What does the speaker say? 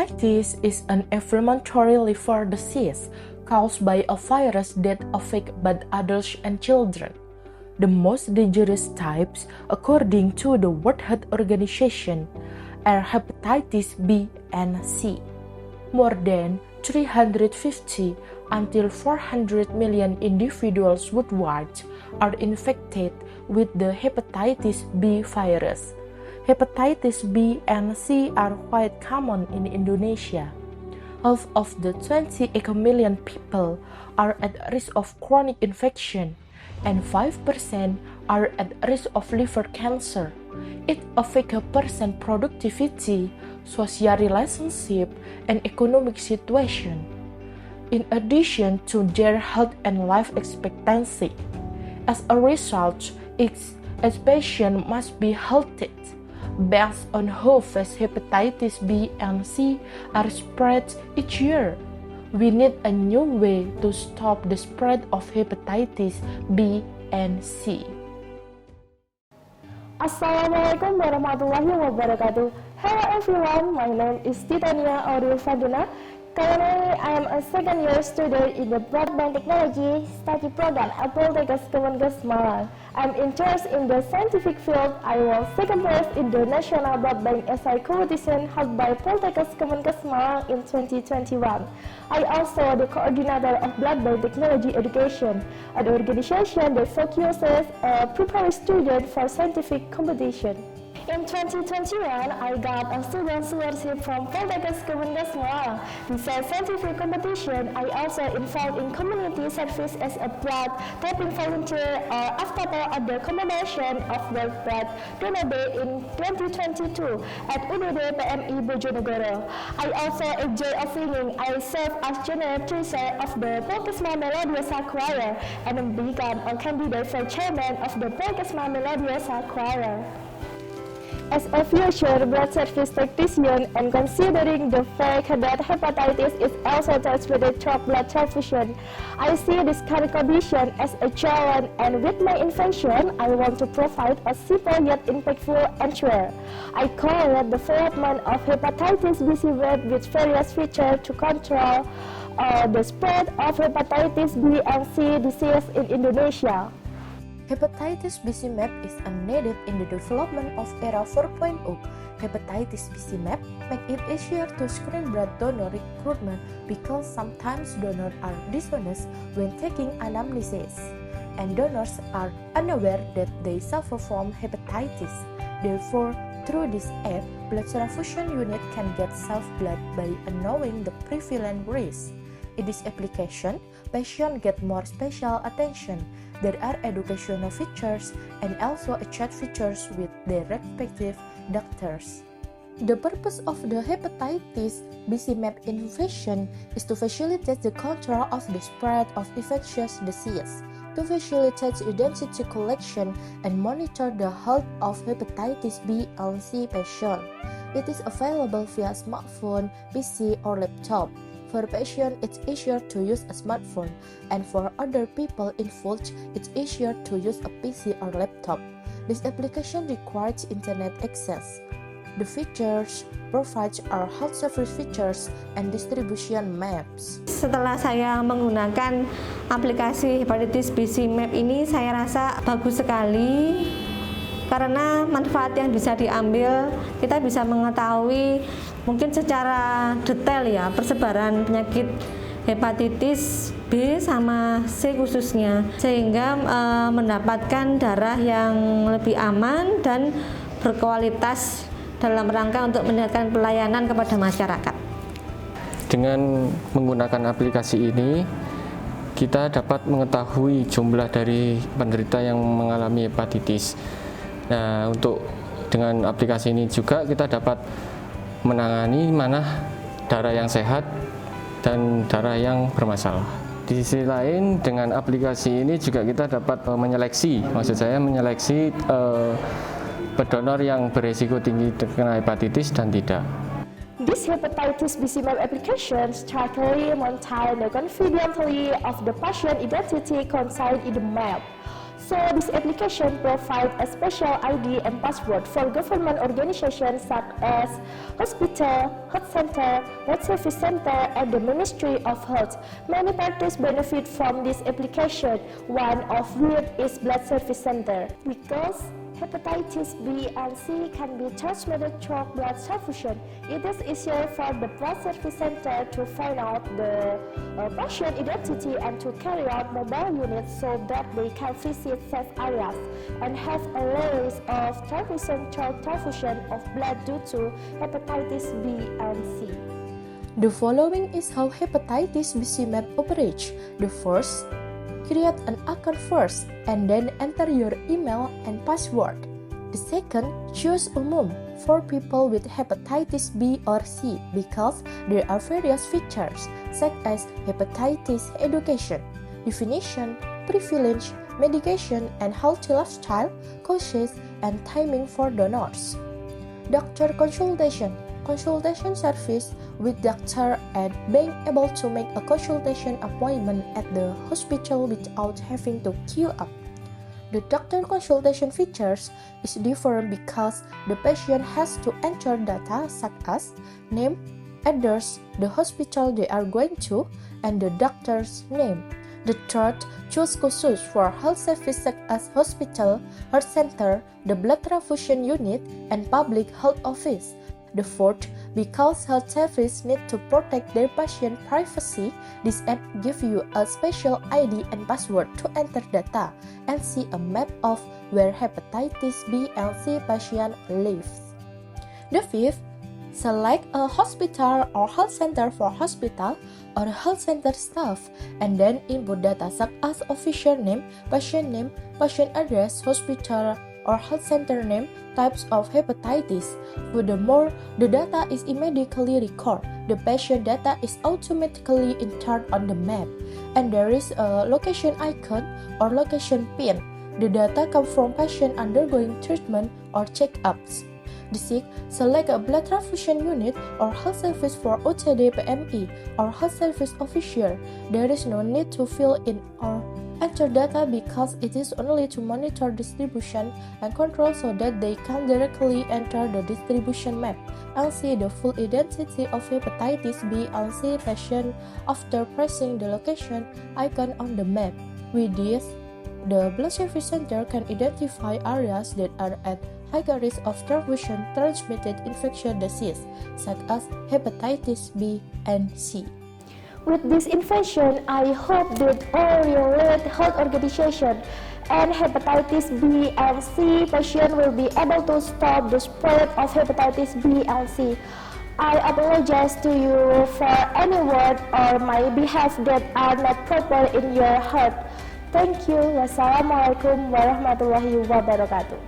Hepatitis is an inflammatory liver disease caused by a virus that affects both adults and children. The most dangerous types, according to the World Health Organization, are hepatitis B and C. More than 350 until 400 million individuals worldwide are infected with the hepatitis B virus. Hepatitis B and C are quite common in Indonesia. Half of the 28 million people are at risk of chronic infection, and 5% are at risk of liver cancer. It affects a person's productivity, social relationship, and economic situation, in addition to their health and life expectancy. As a result, each patient must be healthy, based on how fast hepatitis B and C are spread each year. We need a new way to stop the spread of hepatitis B and C. Assalamualaikum warahmatullahi wabarakatuh. Hello everyone, my name is Titania Auril Faduna. Currently, I am a second-year student in the Broadband Technology Study Program at Poltekkes Kemenkes Malang. I'm interested in the scientific field. I was second place in the National Broadband Essay Competition held by Poltekkes Kemenkes Malang in 2021. I also the coordinator of Broadband Technology Education, an organization that focuses preparing students for scientific competition. In 2021, I got a student scholarship from Poltekkes Kemenkes Malang. Besides scientific competition, I also involved in community service as a blood typing volunteer or after at the combination of the blood donor day in 2022 at UDD PMI Bojonegoro. I also enjoy singing. I serve as general treasurer of the Poltekkesma Melodiosa Choir and become a candidate for chairman of the Poltekkesma Melodiosa Choir. As a future blood service technician and considering the fact that hepatitis is also transmitted through blood transfusion, I see this kind of condition as a challenge, and with my invention, I want to provide a simple yet impactful answer. I call it the development of hepatitis B mAb with various features to control the spread of hepatitis B and C disease in Indonesia. Hepatitis B mAb is needed in the development of era 4.0. Hepatitis B mAb make it easier to screen blood donor recruitment because sometimes donors are dishonest when taking anamnesis, and donors are unaware that they suffer from hepatitis. Therefore, through this app, blood transfusion unit can get safe blood by knowing the prevalent risk. In this application, patients get more special attention. There are educational features and also a chat features with their respective doctors. The purpose of the hepatitis B mAb innovation is to facilitate the control of the spread of infectious disease, to facilitate identity collection and monitor the health of hepatitis B and C patients. It is available via smartphone, PC, or laptop. For patients, it's easier to use a smartphone, and for other people involved, it's easier to use a PC or laptop. This application requires internet access. The features provided are health service features and distribution maps. Setelah saya menggunakan aplikasi hepatitis B mAb ini, saya rasa bagus sekali. Karena manfaat yang bisa diambil, kita bisa mengetahui mungkin secara detail ya persebaran penyakit hepatitis B sama C khususnya, sehingga mendapatkan darah yang lebih aman dan berkualitas dalam rangka untuk meningkatkan pelayanan kepada masyarakat. Dengan menggunakan aplikasi ini, kita dapat mengetahui jumlah dari penderita yang mengalami hepatitis. Nah, dengan aplikasi ini juga kita dapat menangani mana darah yang sehat dan darah yang bermasalah. Di sisi lain, dengan aplikasi ini juga kita dapat menyeleksi pendonor yang beresiko tinggi terkena hepatitis dan tidak. This hepatitis B mAb application strictly maintain the confidentiality of the patient identity contained in the map. So this application provides a special ID and password for government organizations such as hospital, health center, health service center, and the Ministry of Health. Many parties benefit from this application, one of which is blood service center, because hepatitis B and C can be transmitted through blood transfusion. It is easier for the blood service center to find out the patient identity and to carry out mobile units so that they can visit safe areas and have a low risk of transmission through transfusion of blood due to hepatitis B and C. The following is how hepatitis BC map operates. The first, create an account first and then enter your email and password. The second, choose umum for people with hepatitis B or C because there are various features such as hepatitis education, definition, prevalence, medication and healthy lifestyle, causes, and timing for donors. Doctor consultation service with doctor and being able to make a consultation appointment at the hospital without having to queue up. The doctor consultation features is different because the patient has to enter data such as name, address, the hospital they are going to, and the doctor's name. The third, choose khusus for health service such as hospital, health center, the blood transfusion unit, and public health office. The fourth, because health service need to protect their patient privacy, this app gives you a special ID and password to enter data and see a map of where hepatitis B and C patient lives. The fifth, select a hospital or health center for hospital or health center staff and then input data such as official name, patient address, hospital or health center name, types of hepatitis. Furthermore, the data is immediately recorded. The patient data is automatically entered on the map, and there is a location icon or location pin. The data come from patient undergoing treatment or checkups. The sixth, select a blood transfusion unit or health service for OTD PMI or health service official. There is no need to fill in or enter data because it is only to monitor distribution and control so that they can directly enter the distribution map and see the full identity of hepatitis B and C patient after pressing the location icon on the map. With this, the blood service center can identify areas that are at higher risk of transmission-transmitted infectious disease, such as hepatitis B and C. With this invention, I hope that all World Health Organization and hepatitis B and C patients will be able to stop the spread of hepatitis B and C. I apologize to you for any word or my behalf that are not proper in your heart. Thank you. Wassalamualaikum warahmatullahi wabarakatuh.